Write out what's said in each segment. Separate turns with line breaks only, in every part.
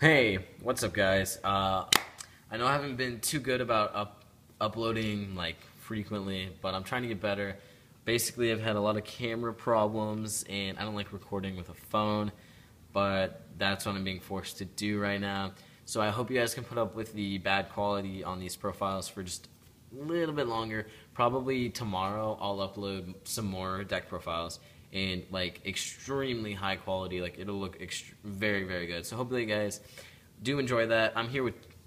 Hey, what's up, guys? I know I haven't been too good about uploading like frequently, but I'm trying to get better. Basically, I've had a lot of camera problems, and I don't like recording with a phone, but that's what I'm being forced to do right now. So I hope you guys can put up with the bad quality on these profiles for just a little bit longer. Probably tomorrow I'll upload some more deck profiles and like extremely high quality. Like it'll look very, very good. So hopefully you guys do enjoy that. I'm here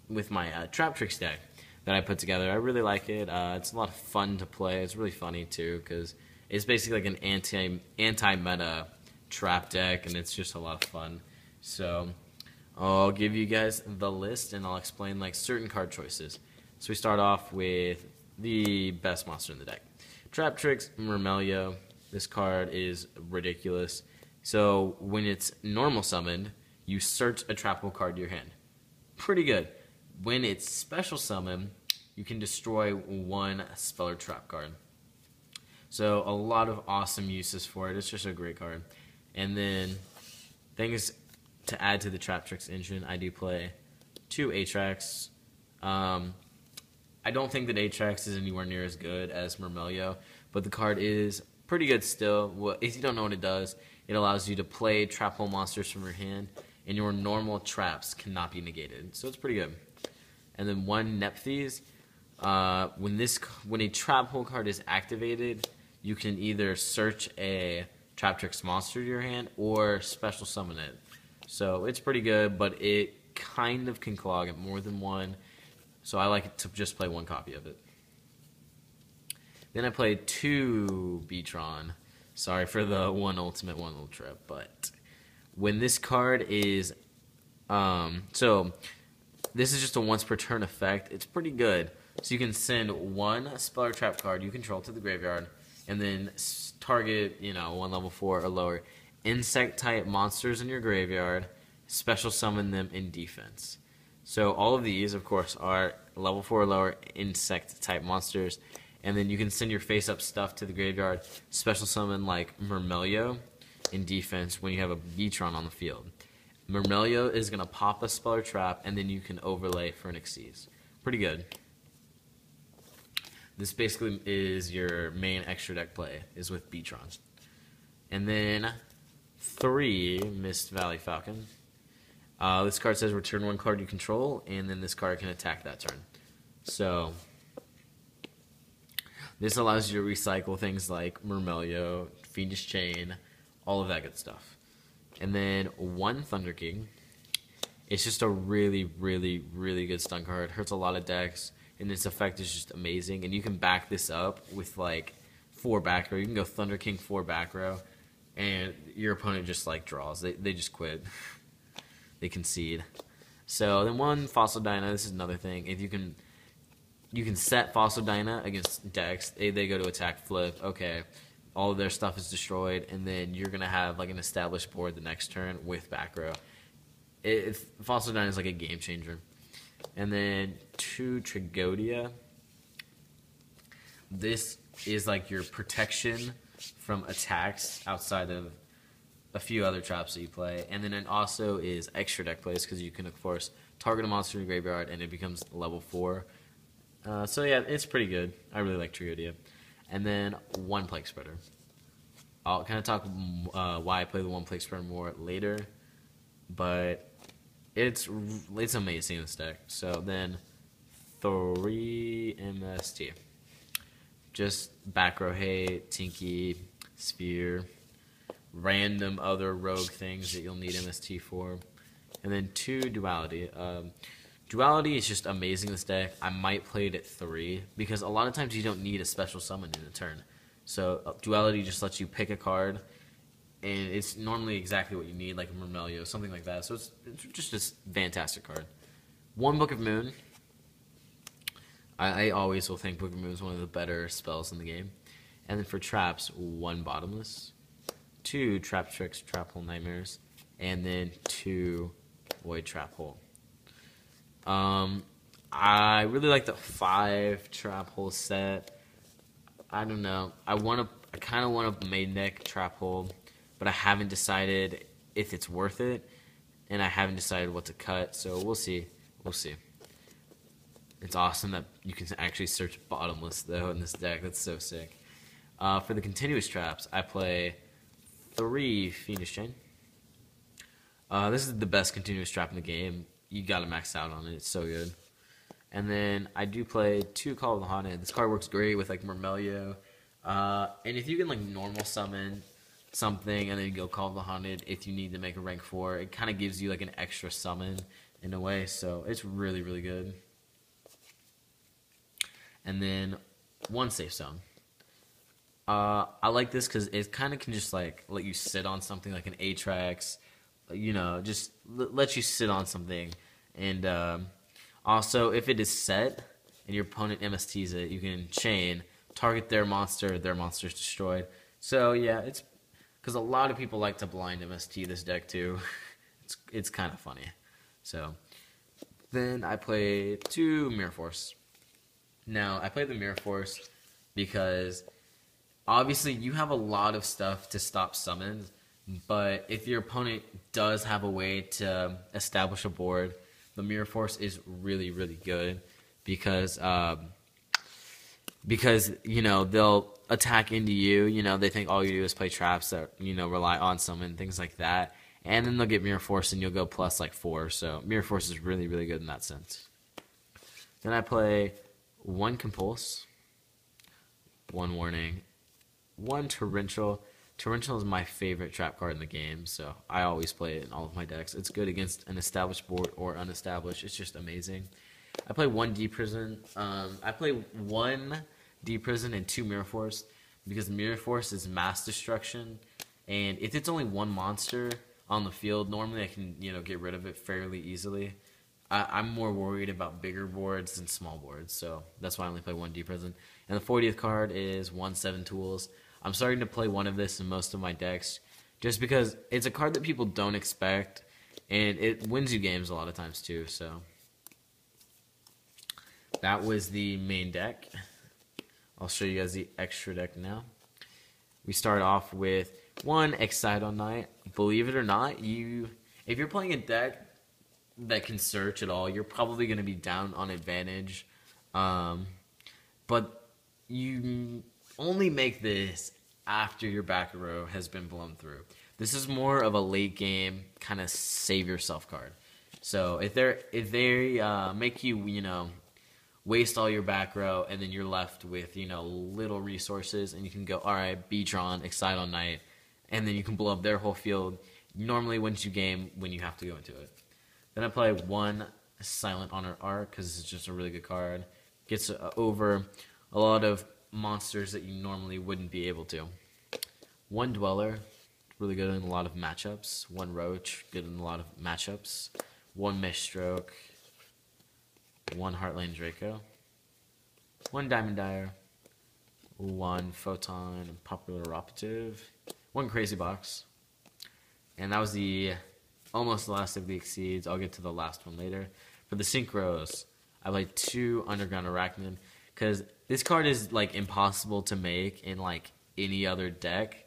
with my Traptrix deck that I put together. I really like it. It's a lot of fun to play. It's really funny too because it's basically like an anti-meta trap deck, and it's just a lot of fun. So I'll give you guys the list, and I'll explain like certain card choices. So we start off with the best monster in the deck. Traptrix Mermelio. This card is ridiculous. So when it's normal summoned, you search a trap hole card to your hand. Pretty good. When it's special summoned, you can destroy one spell or trap card. So a lot of awesome uses for it. It's just a great card. And then things to add to the Traptrix engine, I do play 2 Atrax. I don't think that Atrax is anywhere near as good as Mermelio, but the card is pretty good still. Well, if you don't know what it does, it allows you to play trap hole monsters from your hand, and your normal traps cannot be negated. So it's pretty good. And then 1 Nepthys. When a trap hole card is activated, you can either search a Traptrix monster to your hand or special summon it. So it's pretty good, but it kind of can clog it more than one. So I like to just play 1 copy of it. Then I played 2 Beatron. Sorry for the 1 ultimate, 1 ultra, but when this card is, so this is just a once per turn effect. It's pretty good. So you can send 1 spell or trap card you control to the graveyard, and then target, 1 level 4 or lower insect type monsters in your graveyard, special summon them in defense. So all of these, of course, are level 4 or lower insect type monsters, and then you can send your face up stuff to the graveyard, special summon like Mermelio in defense when you have a Beatron on the field. Mermelio is going to pop a spell or trap, and then you can overlay for an Xyz. Pretty good. This basically is your main extra deck play, is with Beatrons. And then 3 Mist Valley Falcon. This card says return 1 card you control, and then this card can attack that turn. So this allows you to recycle things like Mermelio, Fiendish Chain, all of that good stuff. And then 1 Thunder King. It's just a really, really, really good stun card. Hurts a lot of decks, and its effect is just amazing. And you can back this up with like 4 back row. You can go Thunder King 4 back row, and your opponent just like draws. They just quit. They concede. So then 1 Fossil Dyna. This is another thing. If you can set Fossil Dyna against decks. They go to attack, flip. Okay, all of their stuff is destroyed, and then you're gonna have like an established board the next turn with back row. Fossil Dyna is like a game changer. And then 2 Trigodia. This is like your protection from attacks outside of a few other traps that you play. And then it also is extra deck plays because you can, of course, target a monster in your graveyard and it becomes level 4. So yeah, it's pretty good. I really like Trigodia. And then 1 Plague Spreader. I'll kind of talk why I play the 1 Plague Spreader more later, but it's amazing in this deck. So then 3 MST. Just back row hate, Tinky, Sphere, random other rogue things that you'll need MST for. And then 2 Duality. Duality is just amazing in this deck. I might play it at 3 because a lot of times you don't need a special summon in a turn. So Duality just lets you pick a card, and it's normally exactly what you need, like a Mermelio, something like that. So it's just a fantastic card. 1 Book of Moon. I always will think Book of Moon is one of the better spells in the game. And then for traps, 1 Bottomless, 2 Traptrix Trap Hole Nightmares, and then 2 Void Trap Hole. I really like the 5 Trap Hole set. I don't know. I kind of want a main deck Trap Hole, but I haven't decided if it's worth it. and I haven't decided what to cut, so we'll see. We'll see. It's awesome that you can actually search bottomless, though, in this deck. That's so sick. For the continuous traps, I play 3 Fiendish Chain. This is the best continuous trap in the game. You gotta max out on it. It's so good. And then I do play 2 Call of the Haunted. This card works great with like Murmelio. And if you can like normal summon something and then you go Call of the Haunted, if you need to make a rank 4, it kind of gives you like an extra summon in a way. So it's really, really good. And then 1 Safe Zone. I like this because it kind of can just like let you sit on something like an Traptrix, you know, just let you sit on something. And also, if it is set and your opponent MSTs it, you can chain, target their monster is destroyed. So yeah, it's because a lot of people like to blind MST this deck too. It's kind of funny. So then I play 2 Mirror Force. Now, I play the Mirror Force because obviously you have a lot of stuff to stop summons, but if your opponent does have a way to establish a board, the Mirror Force is really, really good because you know, they'll attack into you. You know, they think all you do is play traps that, you know, rely on summon, things like that. And then they'll get Mirror Force and you'll go plus like 4. So Mirror Force is really, really good in that sense. Then I play 1 Compulse, 1 Warning, 1 Torrential. Torrential is my favorite trap card in the game, so I always play it in all of my decks. It's good against an established board or unestablished. It's just amazing. I play 1 D-Prison. I play 1 D-Prison and 2 Mirror Force because Mirror Force is mass destruction, and if it's only 1 monster on the field, normally I can, you know, get rid of it fairly easily. I'm more worried about bigger boards than small boards, so that's why I only play 1 D-Prison. And the 40th card is 1 7 Tools. I'm starting to play 1 of this in most of my decks just because it's a card that people don't expect, and it wins you games a lot of times too. So that was the main deck. I'll show you guys the extra deck now. We start off with 1 Excite Knight. Believe it or not, if you're playing a deck that can search at all, you're probably going to be down on advantage. But you only make this after your back row has been blown through. This is more of a late game kind of save yourself card. So if they make you, you know, waste all your back row and then you're left with, you know, little resources and you can go, all right, Beatron, Excite on Knight, and then you can blow up their whole field. Normally wins you game when you have to go into it. Then I play 1 Silent Honor Arc because it's just a really good card. Gets over a lot of monsters that you normally wouldn't be able to. 1 Dweller, really good in a lot of matchups. 1 Roach, good in a lot of matchups. 1 Mishstroke. 1 Heartland Draco. 1 Diamond Dyer. 1 Photon Popular Operative. 1 Crazy Box. And that was almost the last of the Exceeds. I'll get to the last one later. For the Synchros, I played 2 Underground Arachnid because this card is like impossible to make in like any other deck,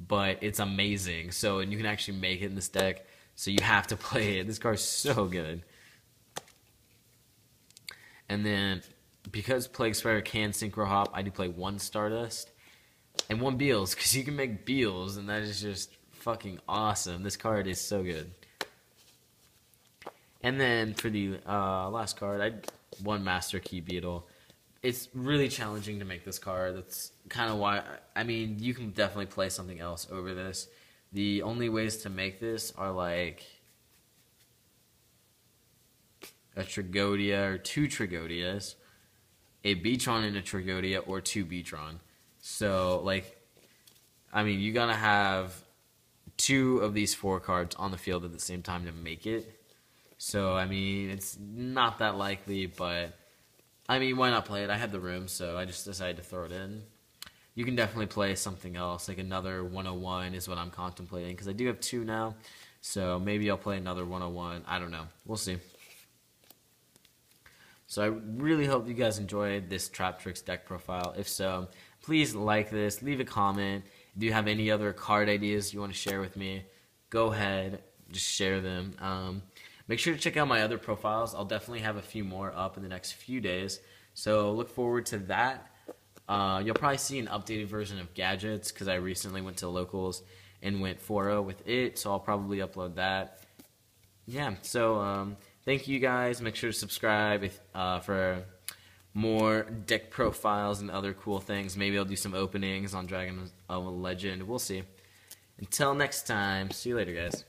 but it's amazing. So, and you can actually make it in this deck, so you have to play it. This card's so good. And then because Plague Spider can Synchro Hop, I do play 1 Stardust and 1 Beals because you can make Beals, and that is just fucking awesome. This card is so good. And then for the last card, 1 Master Key Beetle. It's really challenging to make this card. That's kind of why, I mean, you can definitely play something else over this. The only ways to make this are like a Tragodia or 2 Tragodias, a Beatron and a Tragodia, or 2 Beatron. So, like, I mean, you gotta have 2 of these 4 cards on the field at the same time to make it. So, I mean, it's not that likely, but, I mean, why not play it? I had the room, so I just decided to throw it in. You can definitely play something else, like another 101 is what I'm contemplating, because I do have 2 now, so maybe I'll play another 101. I don't know. We'll see. So I really hope you guys enjoyed this Traptrix deck profile. If so, please like this, leave a comment. If you have any other card ideas you want to share with me, go ahead, just share them. Make sure to check out my other profiles. I'll definitely have a few more up in the next few days, so look forward to that. You'll probably see an updated version of Gadgets because I recently went to locals and went 4.0 with it, so I'll probably upload that. Yeah, so thank you guys. Make sure to subscribe for more deck profiles and other cool things. Maybe I'll do some openings on Dragon of Legend. We'll see. Until next time, see you later, guys.